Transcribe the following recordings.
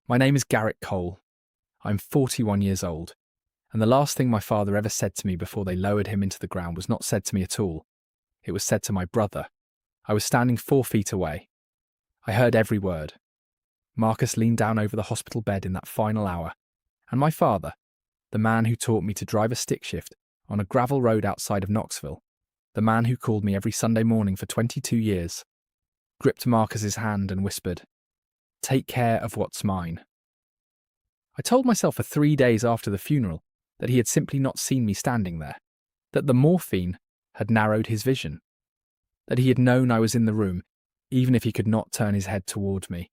My name is Garrett Cole. I'm 41 years old, and the last thing my father ever said to me before they lowered him into the ground was not said to me at all. It was said to my brother. I was standing 4 feet away. I heard every word. Marcus leaned down over the hospital bed in that final hour, and my father, the man who taught me to drive a stick shift on a gravel road outside of Knoxville, the man who called me every Sunday morning for 22 years, gripped Marcus's hand and whispered, "Take care of what's mine." I told myself for 3 days after the funeral that he had simply not seen me standing there, that the morphine had narrowed his vision, that he had known I was in the room, even if he could not turn his head toward me.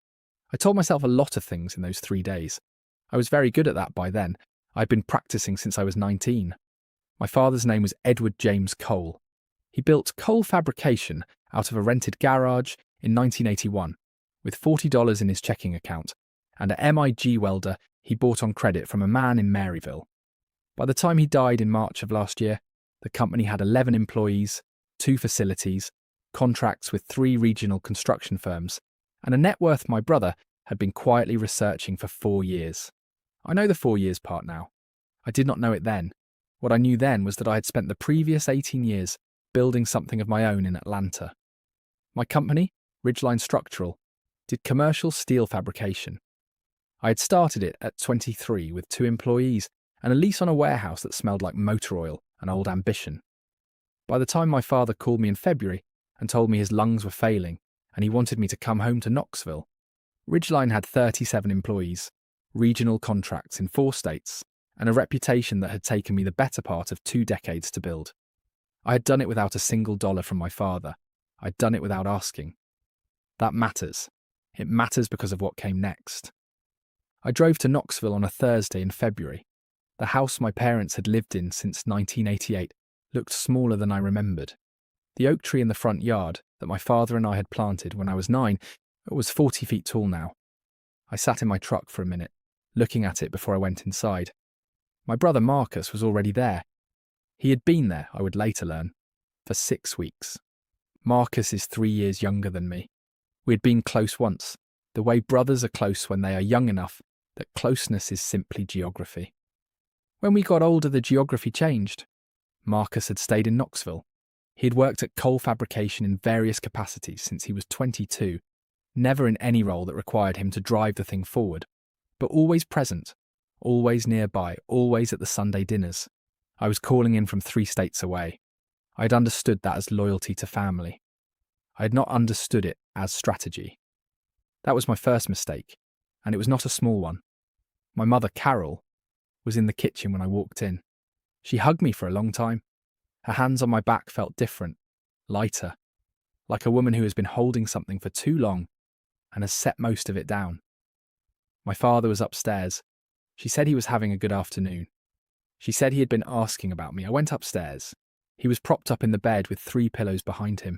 I told myself a lot of things in those 3 days. I was very good at that by then. I'd been practicing since I was 19. My father's name was Edward James Cole. He built Cole Fabrication out of a rented garage in 1981, with $40 in his checking account, and a MIG welder he bought on credit from a man in Maryville. By the time he died in March of last year, the company had 11 employees, 2 facilities, contracts with 3 regional construction firms, and a net worth my brother had been quietly researching for 4 years. I know the 4 years part now. I did not know it then. What I knew then was that I had spent the previous 18 years building something of my own in Atlanta. My company, Ridgeline Structural, did commercial steel fabrication. I had started it at 23 with 2 employees and a lease on a warehouse that smelled like motor oil and old ambition. By the time my father called me in February and told me his lungs were failing and he wanted me to come home to Knoxville, Ridgeline had 37 employees, regional contracts in 4 states, and a reputation that had taken me the better part of 2 decades to build. I had done it without a single dollar from my father. I'd done it without asking. That matters. It matters because of what came next. I drove to Knoxville on a Thursday in February. The house my parents had lived in since 1988 looked smaller than I remembered. The oak tree in the front yard that my father and I had planted when I was 9 was 40 feet tall now. I sat in my truck for a minute, looking at it before I went inside. My brother Marcus was already there. He had been there, I would later learn, for 6 weeks. Marcus is 3 years younger than me. We had been close once, the way brothers are close when they are young enough that closeness is simply geography. When we got older, the geography changed. Marcus had stayed in Knoxville. He had worked at Cole Fabrication in various capacities since he was 22, never in any role that required him to drive the thing forward, but always present, always nearby, always at the Sunday dinners. I was calling in from 3 states away. I had understood that as loyalty to family. I had not understood it as strategy. That was my first mistake, and it was not a small one. My mother, Carol, was in the kitchen when I walked in. She hugged me for a long time. Her hands on my back felt different, lighter, like a woman who has been holding something for too long and has set most of it down. My father was upstairs. She said he was having a good afternoon. She said he had been asking about me. I went upstairs. He was propped up in the bed with 3 pillows behind him.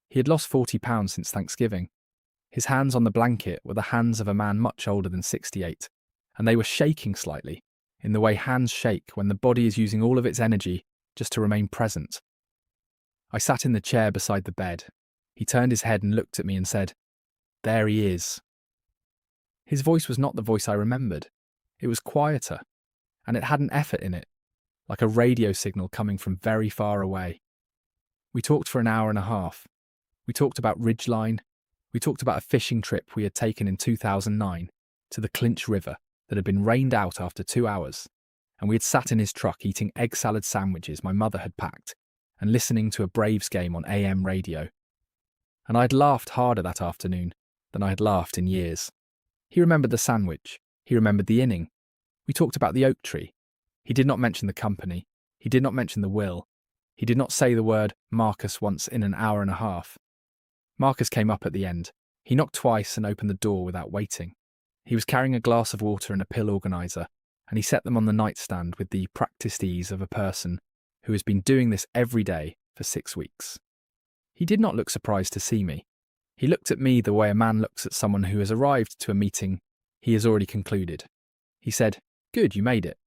He had lost 40 pounds since Thanksgiving. His hands on the blanket were the hands of a man much older than 68, and they were shaking slightly, in the way hands shake when the body is using all of its energy just to remain present. I sat in the chair beside the bed. He turned his head and looked at me and said, "There he is." His voice was not the voice I remembered. It was quieter, and it had an effort in it, like a radio signal coming from very far away. We talked for an hour and a half. We talked about Ridgeline. We talked about a fishing trip we had taken in 2009 to the Clinch River that had been rained out after 2 hours, and we had sat in his truck eating egg salad sandwiches my mother had packed and listening to a Braves game on AM radio. And I had laughed harder that afternoon than I had laughed in years. He remembered the sandwich. He remembered the inning. We talked about the oak tree. He did not mention the company. He did not mention the will. He did not say the word Marcus once in an hour and a half. Marcus came up at the end. He knocked twice and opened the door without waiting. He was carrying a glass of water and a pill organizer, and he set them on the nightstand with the practiced ease of a person who has been doing this every day for 6 weeks. He did not look surprised to see me. He looked at me the way a man looks at someone who has arrived to a meeting he has already concluded. He said, "Good, you made it."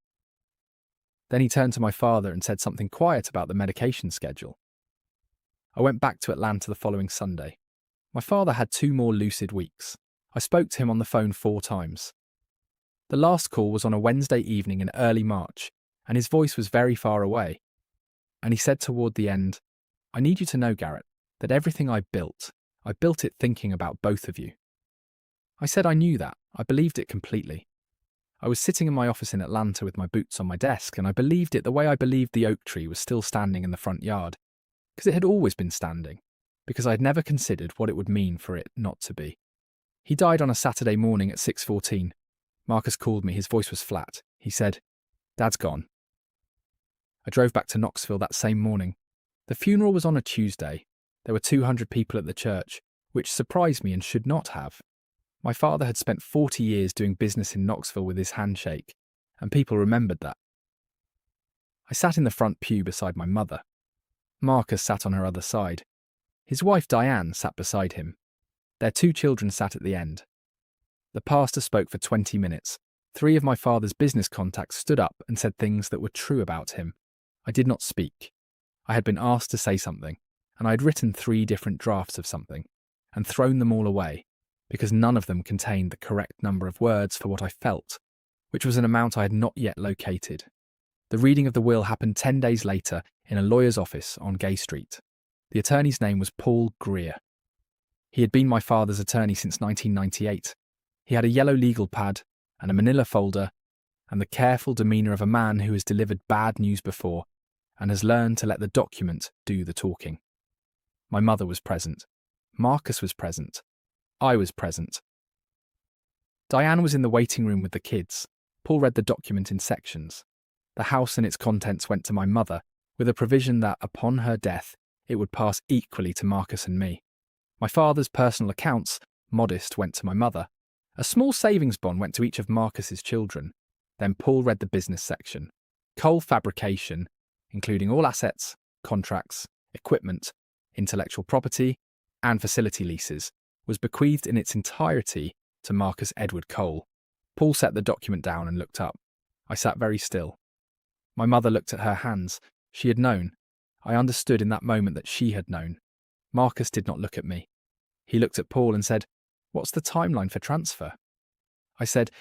Then he turned to my father and said something quiet about the medication schedule. I went back to Atlanta the following Sunday. My father had 2 more lucid weeks. I spoke to him on the phone 4 times. The last call was on a Wednesday evening in early March, and his voice was very far away. And he said toward the end, "I need you to know, Garrett, that everything I built it thinking about both of you." I said I knew that. I believed it completely. I was sitting in my office in Atlanta with my boots on my desk, and I believed it the way I believed the oak tree was still standing in the front yard, because it had always been standing, because I had never considered what it would mean for it not to be. He died on a Saturday morning at 6:14. Marcus called me. His voice was flat. He said, "Dad's gone." I drove back to Knoxville that same morning. The funeral was on a Tuesday. There were 200 people at the church, which surprised me and should not have. My father had spent 40 years doing business in Knoxville with his handshake, and people remembered that. I sat in the front pew beside my mother. Marcus sat on her other side. His wife Diane sat beside him. Their 2 children sat at the end. The pastor spoke for 20 minutes. 3 of my father's business contacts stood up and said things that were true about him. I did not speak. I had been asked to say something, and I had written 3 different drafts of something, and thrown them all away, because none of them contained the correct number of words for what I felt, which was an amount I had not yet located. The reading of the will happened 10 days later in a lawyer's office on Gay Street. The attorney's name was Paul Greer. He had been my father's attorney since 1998. He had a yellow legal pad and a manila folder and the careful demeanour of a man who has delivered bad news before and has learned to let the document do the talking. My mother was present. Marcus was present. I was present. Diane was in the waiting room with the kids. Paul read the document in sections. The house and its contents went to my mother, with a provision that, upon her death, it would pass equally to Marcus and me. My father's personal accounts, modest, went to my mother. A small savings bond went to each of Marcus's children. Then Paul read the business section. Coal Fabrication, including all assets, contracts, equipment, intellectual property, and facility leases, was bequeathed in its entirety to Marcus Edward Cole. Paul set the document down and looked up. I sat very still. My mother looked at her hands. She had known. I understood in that moment that she had known. Marcus did not look at me. He looked at Paul and said, "What's the timeline for transfer?" I said,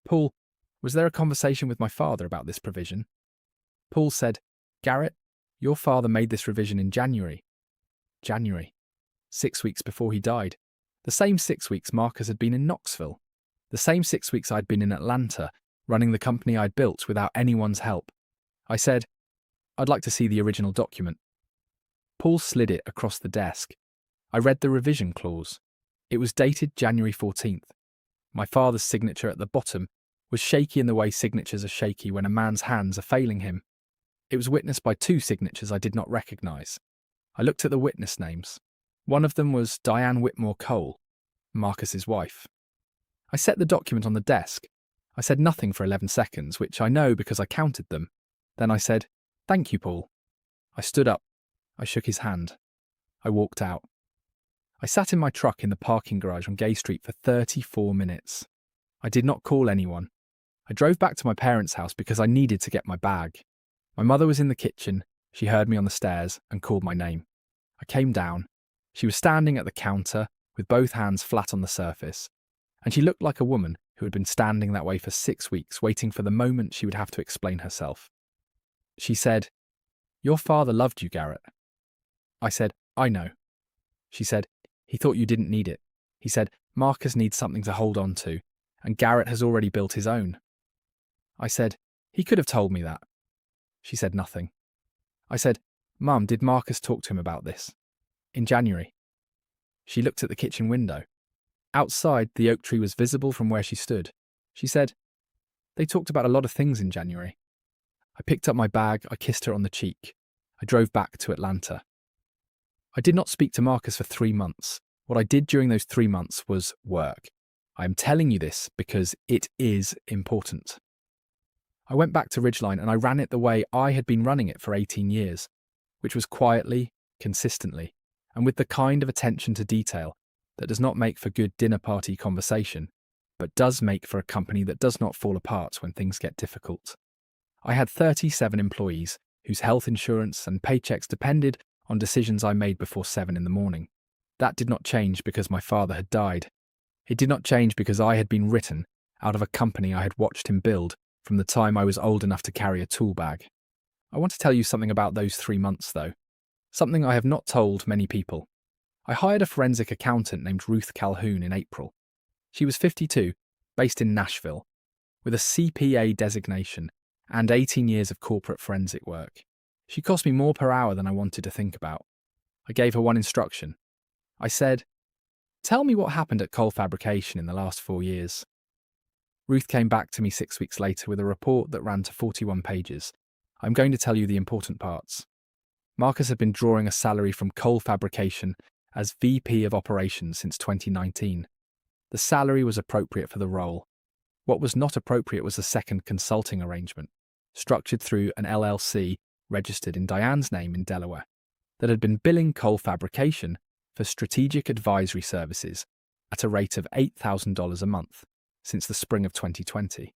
"Paul, was there a conversation with my father about this provision?" Paul said, "Garrett, your father made this revision in January." January. 6 weeks before he died. The same 6 weeks Marcus had been in Knoxville. The same 6 weeks I'd been in Atlanta, running the company I'd built without anyone's help. I said, "I'd like to see the original document." Paul slid it across the desk. I read the revision clause. It was dated January 14th. My father's signature at the bottom was shaky in the way signatures are shaky when a man's hands are failing him. It was witnessed by 2 signatures I did not recognise. I looked at the witness names. One of them was Diane Whitmore Cole, Marcus's wife. I set the document on the desk. I said nothing for 11 seconds, which I know because I counted them. Then I said, "Thank you, Paul." I stood up. I shook his hand. I walked out. I sat in my truck in the parking garage on Gay Street for 34 minutes. I did not call anyone. I drove back to my parents' house because I needed to get my bag. My mother was in the kitchen. She heard me on the stairs and called my name. I came down. She was standing at the counter with both hands flat on the surface, and she looked like a woman who had been standing that way for 6 weeks, waiting for the moment she would have to explain herself. She said, "Your father loved you, Garrett." I said, "I know." She said, "He thought you didn't need it. He said, Marcus needs something to hold on to, and Garrett has already built his own." I said, "He could have told me that." She said nothing. I said, "Mum, did Marcus talk to him about this?" "In January." She looked at the kitchen window. Outside, the oak tree was visible from where she stood. She said, "They talked about a lot of things in January." I picked up my bag. I kissed her on the cheek. I drove back to Atlanta. I did not speak to Marcus for 3 months. What I did during those 3 months was work. I am telling you this because it is important. I went back to Ridgeline and I ran it the way I had been running it for 18 years, which was quietly, consistently, and with the kind of attention to detail that does not make for good dinner party conversation, but does make for a company that does not fall apart when things get difficult. I had 37 employees whose health insurance and paychecks depended on decisions I made before 7 in the morning. That did not change because my father had died. It did not change because I had been written out of a company I had watched him build from the time I was old enough to carry a tool bag. I want to tell you something about those 3 months, though. Something I have not told many people. I hired a forensic accountant named Ruth Calhoun in April. She was 52, based in Nashville, with a CPA designation and 18 years of corporate forensic work. She cost me more per hour than I wanted to think about. I gave her one instruction. I said, "Tell me what happened at Cole Fabrication in the last 4 years." Ruth came back to me 6 weeks later with a report that ran to 41 pages. I'm going to tell you the important parts. Marcus had been drawing a salary from Cole Fabrication as VP of Operations since 2019. The salary was appropriate for the role. What was not appropriate was a second consulting arrangement, structured through an LLC registered in Diane's name in Delaware, that had been billing Cole Fabrication for strategic advisory services at a rate of $8,000 a month since the spring of 2020.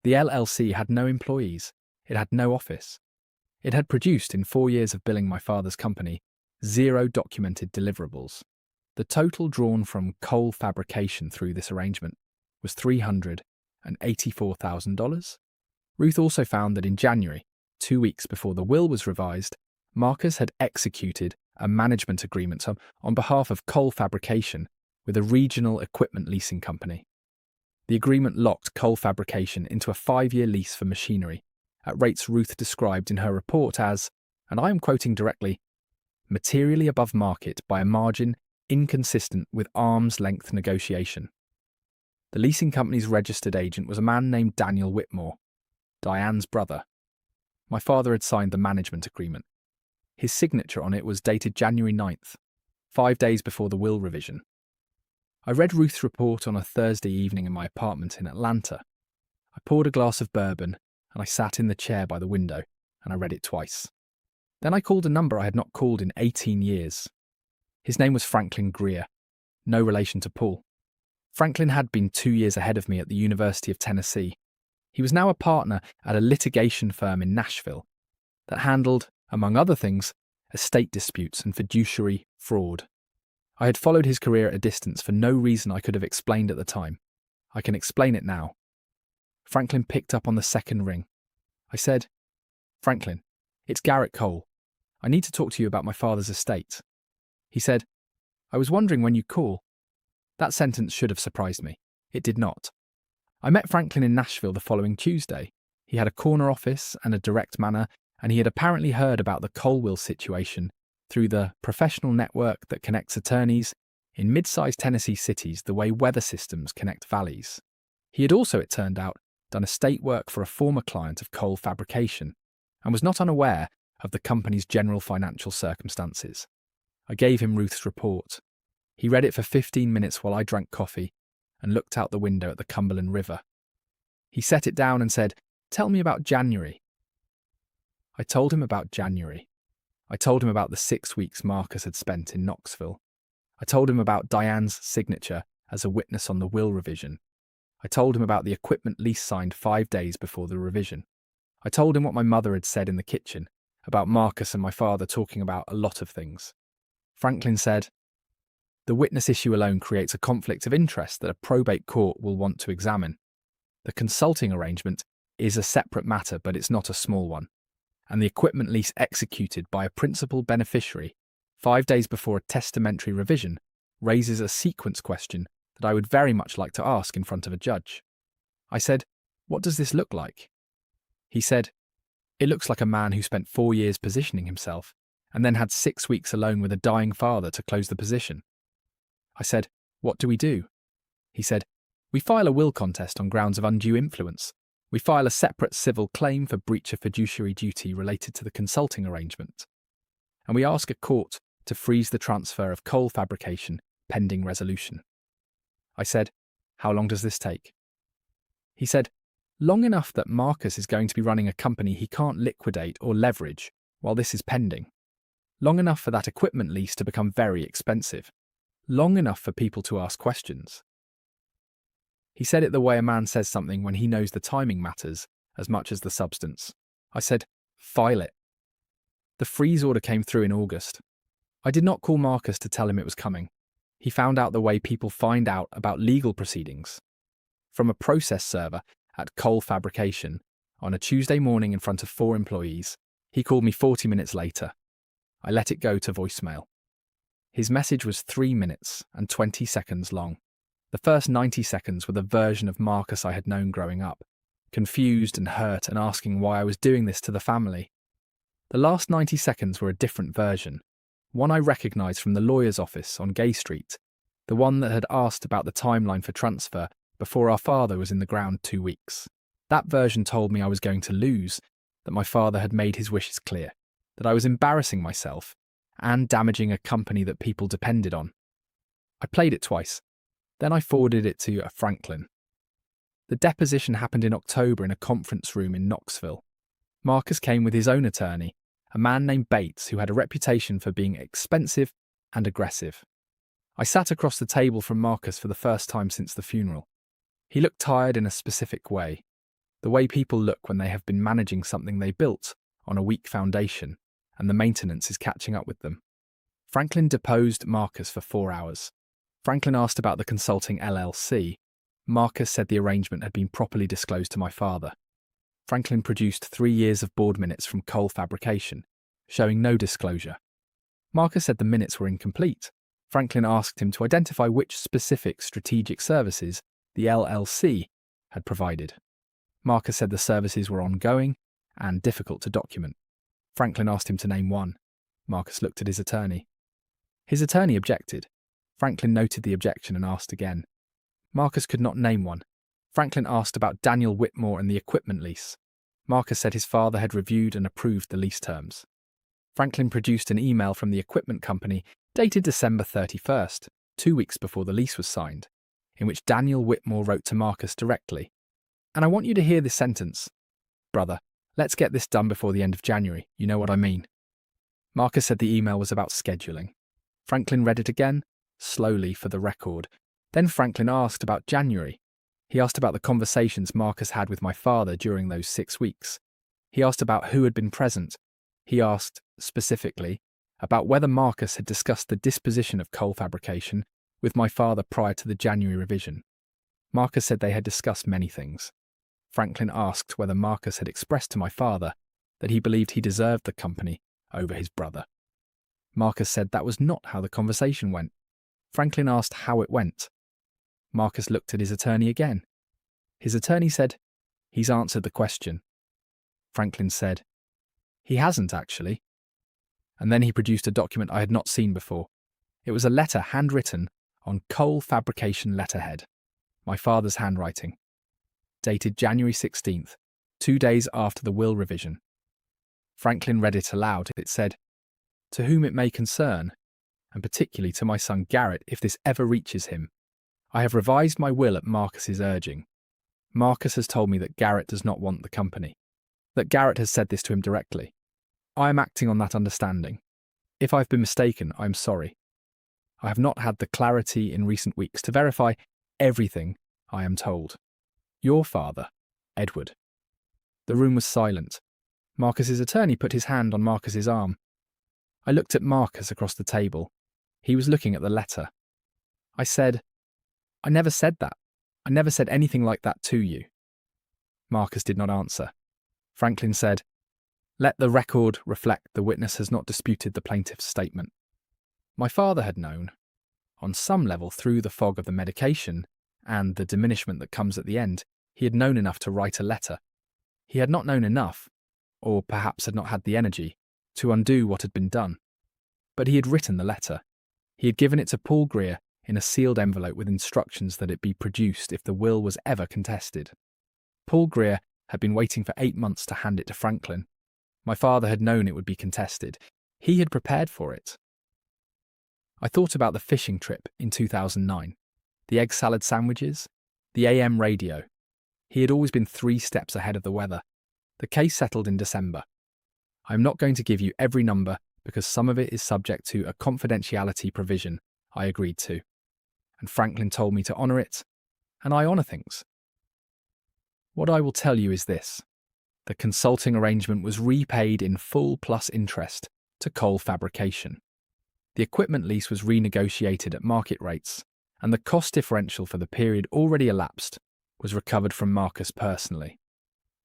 The LLC had no employees. It had no office. It had produced, in 4 years of billing my father's company, 0 documented deliverables. The total drawn from Cole Fabrication through this arrangement was $384,000. Ruth also found that in January, 2 weeks before the will was revised, Marcus had executed a management agreement on behalf of Cole Fabrication with a regional equipment leasing company. The agreement locked Cole Fabrication into a 5-year lease for machinery at rates Ruth described in her report as, and I am quoting directly, materially above market by a margin inconsistent with arm's length negotiation. The leasing company's registered agent was a man named Daniel Whitmore, Diane's brother. My father had signed the management agreement. His signature on it was dated January 9th, 5 days before the will revision. I read Ruth's report on a Thursday evening in my apartment in Atlanta. I poured a glass of bourbon and I sat in the chair by the window and I read it twice. Then I called a number I had not called in 18 years. His name was Franklin Greer, no relation to Paul. Franklin had been 2 years ahead of me at the University of Tennessee. He was now a partner at a litigation firm in Nashville that handled, among other things, estate disputes and fiduciary fraud. I had followed his career at a distance for no reason I could have explained at the time. I can explain it now. Franklin picked up on the second ring. I said, "Franklin, it's Garrett Cole. I need to talk to you about my father's estate." He said, "I was wondering when you'd call." That sentence should have surprised me. It did not. I met Franklin in Nashville the following Tuesday. He had a corner office and a direct manner, and he had apparently heard about the Colwill situation through the professional network that connects attorneys in mid-sized Tennessee cities the way weather systems connect valleys. He had also, it turned out, done estate work for a former client of Cole Fabrication and was not unaware of the company's general financial circumstances. I gave him Ruth's report. He read it for 15 minutes while I drank coffee and looked out the window at the Cumberland River. He set it down and said, "Tell me about January." I told him about January. I told him about the 6 weeks Marcus had spent in Knoxville. I told him about Diane's signature as a witness on the will revision. I told him about the equipment lease signed 5 days before the revision. I told him what my mother had said in the kitchen about Marcus and my father talking about a lot of things. Franklin said, "The witness issue alone creates a conflict of interest that a probate court will want to examine. The consulting arrangement is a separate matter, but it's not a small one. And the equipment lease executed by a principal beneficiary 5 days before a testamentary revision raises a sequence question that I would very much like to ask in front of a judge." I said, "What does this look like?" He said, "It looks like a man who spent 4 years positioning himself and then had 6 weeks alone with a dying father to close the position." I said, "What do we do?" He said, "We file a will contest on grounds of undue influence. We file a separate civil claim for breach of fiduciary duty related to the consulting arrangement. And we ask a court to freeze the transfer of Cole Fabrication pending resolution." I said, "How long does this take?" He said, "Long enough that Marcus is going to be running a company he can't liquidate or leverage while this is pending. Long enough for that equipment lease to become very expensive. Long enough for people to ask questions." He said it the way a man says something when he knows the timing matters as much as the substance. I said, "File it." The freeze order came through in August. I did not call Marcus to tell him it was coming. He found out the way people find out about legal proceedings. from a process server at Coal Fabrication on a Tuesday morning in front of 4 employees. He called me 40 minutes later. I let it go to voicemail. His message was 3 minutes and 20 seconds long. The first 90 seconds were the version of Marcus I had known growing up, confused and hurt and asking why I was doing this to the family. The last 90 seconds were a different version, one I recognised from the lawyer's office on Gay Street, the one that had asked about the timeline for transfer before our father was in the ground 2 weeks. That version told me I was going to lose, that my father had made his wishes clear, that I was embarrassing myself and damaging a company that people depended on. I played it twice. Then I forwarded it to Franklin. The deposition happened in October in a conference room in Knoxville. Marcus came with his own attorney, a man named Bates who had a reputation for being expensive and aggressive. I sat across the table from Marcus for the first time since the funeral. He looked tired in a specific way, the way people look when they have been managing something they built on a weak foundation and the maintenance is catching up with them. Franklin deposed Marcus for 4 hours. Franklin asked about the consulting LLC. Marcus said the arrangement had been properly disclosed to my father. Franklin produced 3 years of board minutes from Coal Fabrication, showing no disclosure. Marcus said the minutes were incomplete. Franklin asked him to identify which specific strategic services the LLC had provided. Marcus said the services were ongoing and difficult to document. Franklin asked him to name one. Marcus looked at his attorney. His attorney objected. Franklin noted the objection and asked again. Marcus could not name one. Franklin asked about Daniel Whitmore and the equipment lease. Marcus said his father had reviewed and approved the lease terms. Franklin produced an email from the equipment company dated December 31st, 2 weeks before the lease was signed, in which Daniel Whitmore wrote to Marcus directly. And I want you to hear this sentence. Brother, let's get this done before the end of January, you know what I mean. Marcus said the email was about scheduling. Franklin read it again, slowly for the record. Then Franklin asked about January. He asked about the conversations Marcus had with my father during those 6 weeks. He asked about who had been present. He asked, specifically, about whether Marcus had discussed the disposition of Coal Fabrication with my father prior to the January revision. Marcus said they had discussed many things. Franklin asked whether Marcus had expressed to my father that he believed he deserved the company over his brother. Marcus said that was not how the conversation went. Franklin asked how it went. Marcus looked at his attorney again. His attorney said, "He's answered the question." Franklin said, "He hasn't, actually." And then he produced a document I had not seen before. It was a letter handwritten on Coal Fabrication letterhead, my father's handwriting, dated January 16th, 2 days after the will revision. Franklin read it aloud. It said, "To whom it may concern, and particularly to my son Garrett if this ever reaches him, I have revised my will at Marcus's urging. Marcus has told me that Garrett does not want the company, that Garrett has said this to him directly. I am acting on that understanding. If I have been mistaken, I am sorry. I have not had the clarity in recent weeks to verify everything I am told. Your father, Edward." The room was silent. Marcus's attorney put his hand on Marcus's arm. I looked at Marcus across the table. He was looking at the letter. I said, "I never said that. I never said anything like that to you." Marcus did not answer. Franklin said, "Let the record reflect the witness has not disputed the plaintiff's statement." My father had known, on some level through the fog of the medication and the diminishment that comes at the end, he had known enough to write a letter. He had not known enough, or perhaps had not had the energy, to undo what had been done. But he had written the letter. He had given it to Paul Greer in a sealed envelope with instructions that it be produced if the will was ever contested. Paul Greer had been waiting for 8 months to hand it to Franklin. My father had known it would be contested. He had prepared for it. I thought about the fishing trip in 2009, the egg salad sandwiches, the AM radio. He had always been 3 steps ahead of the weather. The case settled in December. I am not going to give you every number because some of it is subject to a confidentiality provision I agreed to. And Franklin told me to honour it, and I honour things. What I will tell you is this. The consulting arrangement was repaid in full plus interest to Coal Fabrication. The equipment lease was renegotiated at market rates, and the cost differential for the period already elapsed was recovered from Marcus personally.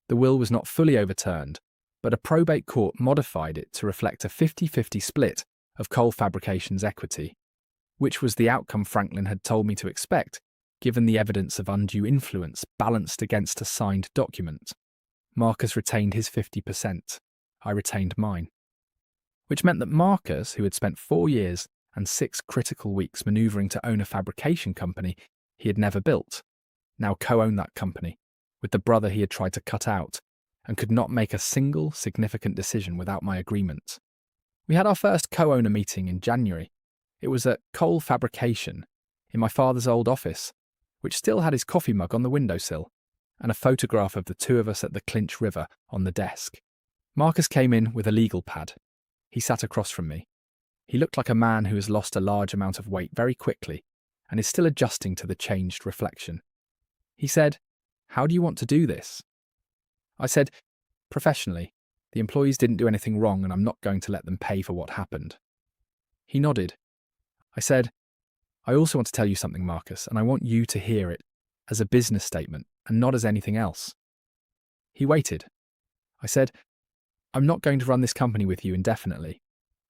The will was not fully overturned, but a probate court modified it to reflect a 50-50 split of Cole Fabrication's equity, which was the outcome Franklin had told me to expect, given the evidence of undue influence balanced against a signed document. Marcus retained his 50%. I retained mine. Which meant that Marcus, who had spent 4 years and 6 critical weeks manoeuvring to own a fabrication company he had never built, now co-owned that company with the brother he had tried to cut out, and could not make a single significant decision without my agreement. We had our first co-owner meeting in January. It was at Cole Fabrication, in my father's old office, which still had his coffee mug on the windowsill, and a photograph of the two of us at the Clinch River on the desk. Marcus came in with a legal pad. He sat across from me. He looked like a man who has lost a large amount of weight very quickly and is still adjusting to the changed reflection. He said, "How do you want to do this?" I said, "Professionally. The employees didn't do anything wrong and I'm not going to let them pay for what happened." He nodded. I said, "I also want to tell you something, Marcus, and I want you to hear it as a business statement and not as anything else." He waited. I said, "I'm not going to run this company with you indefinitely.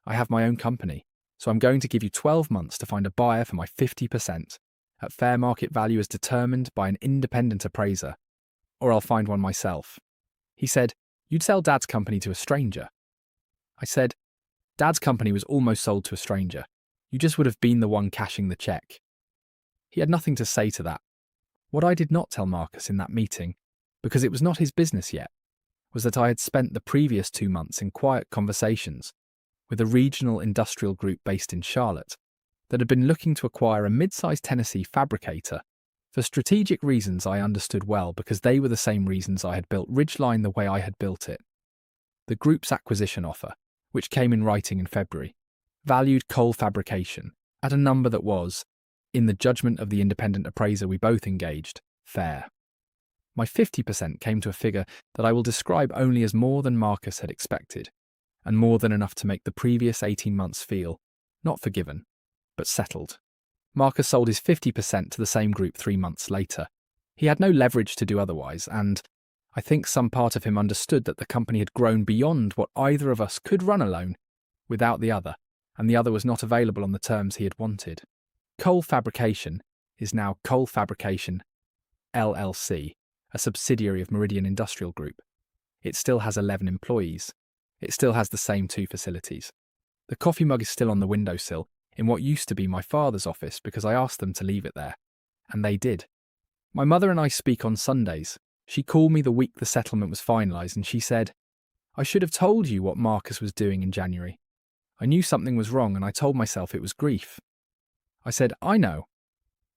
I have my own company, so I'm going to give you 12 months to find a buyer for my 50% at fair market value as determined by an independent appraiser, or I'll find one myself." He said, "You'd sell Dad's company to a stranger." I said, "Dad's company was almost sold to a stranger. You just would have been the one cashing the check." He had nothing to say to that. What I did not tell Marcus in that meeting, because it was not his business yet, was that I had spent the previous 2 months in quiet conversations with a regional industrial group based in Charlotte that had been looking to acquire a mid-sized Tennessee fabricator for strategic reasons I understood well, because they were the same reasons I had built Ridgeline the way I had built it. The group's acquisition offer, which came in writing in February, valued Cole Fabrication at a number that was, in the judgment of the independent appraiser we both engaged, fair. My 50% came to a figure that I will describe only as more than Marcus had expected, and more than enough to make the previous 18 months feel, not forgiven, but settled. Marcus sold his 50% to the same group 3 months later. He had no leverage to do otherwise, and I think some part of him understood that the company had grown beyond what either of us could run alone without the other, and the other was not available on the terms he had wanted. Cole Fabrication is now Cole Fabrication LLC, a subsidiary of Meridian Industrial Group. It still has 11 employees. It still has the same 2 facilities. The coffee mug is still on the windowsill in what used to be my father's office because I asked them to leave it there, and they did. My mother and I speak on Sundays. She called me the week the settlement was finalised and she said, "I should have told you what Marcus was doing in January. I knew something was wrong and I told myself it was grief." I said, "I know."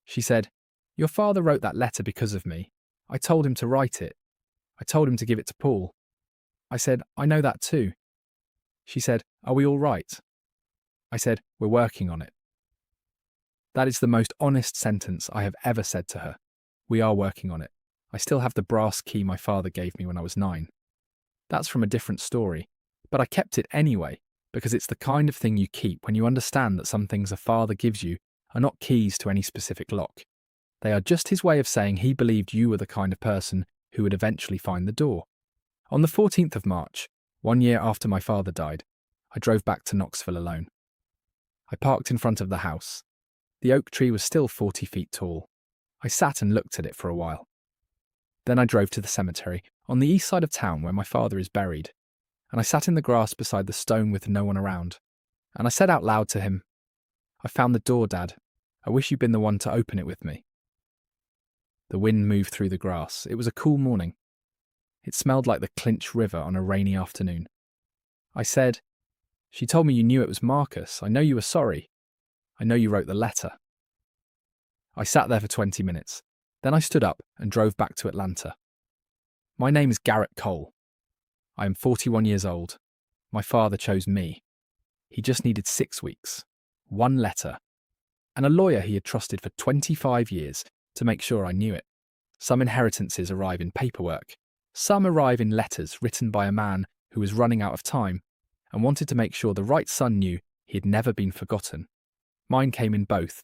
She said, "Your father wrote that letter because of me. I told him to write it. I told him to give it to Paul." I said, "I know that too." She said, "Are we all right?" I said, "We're working on it." That is the most honest sentence I have ever said to her. We are working on it. I still have the brass key my father gave me when I was 9. That's from a different story, but I kept it anyway, because it's the kind of thing you keep when you understand that some things a father gives you are not keys to any specific lock. They are just his way of saying he believed you were the kind of person who would eventually find the door. On the 14th of March, 1 year after my father died, I drove back to Knoxville alone. I parked in front of the house. The oak tree was still 40 feet tall. I sat and looked at it for a while. Then I drove to the cemetery on the east side of town where my father is buried, and I sat in the grass beside the stone with no one around, and I said out loud to him, "I found the door, Dad. I wish you'd been the one to open it with me." The wind moved through the grass. It was a cool morning. It smelled like the Clinch River on a rainy afternoon. I said, "She told me you knew it was Marcus. I know you were sorry. I know you wrote the letter." I sat there for 20 minutes. Then I stood up and drove back to Atlanta. My name is Garrett Cole. I am 41 years old. My father chose me. He just needed 6 weeks, 1 letter, and a lawyer he had trusted for 25 years to make sure I knew it. Some inheritances arrive in paperwork. Some arrive in letters written by a man who was running out of time and wanted to make sure the right son knew he had never been forgotten. Mine came in both,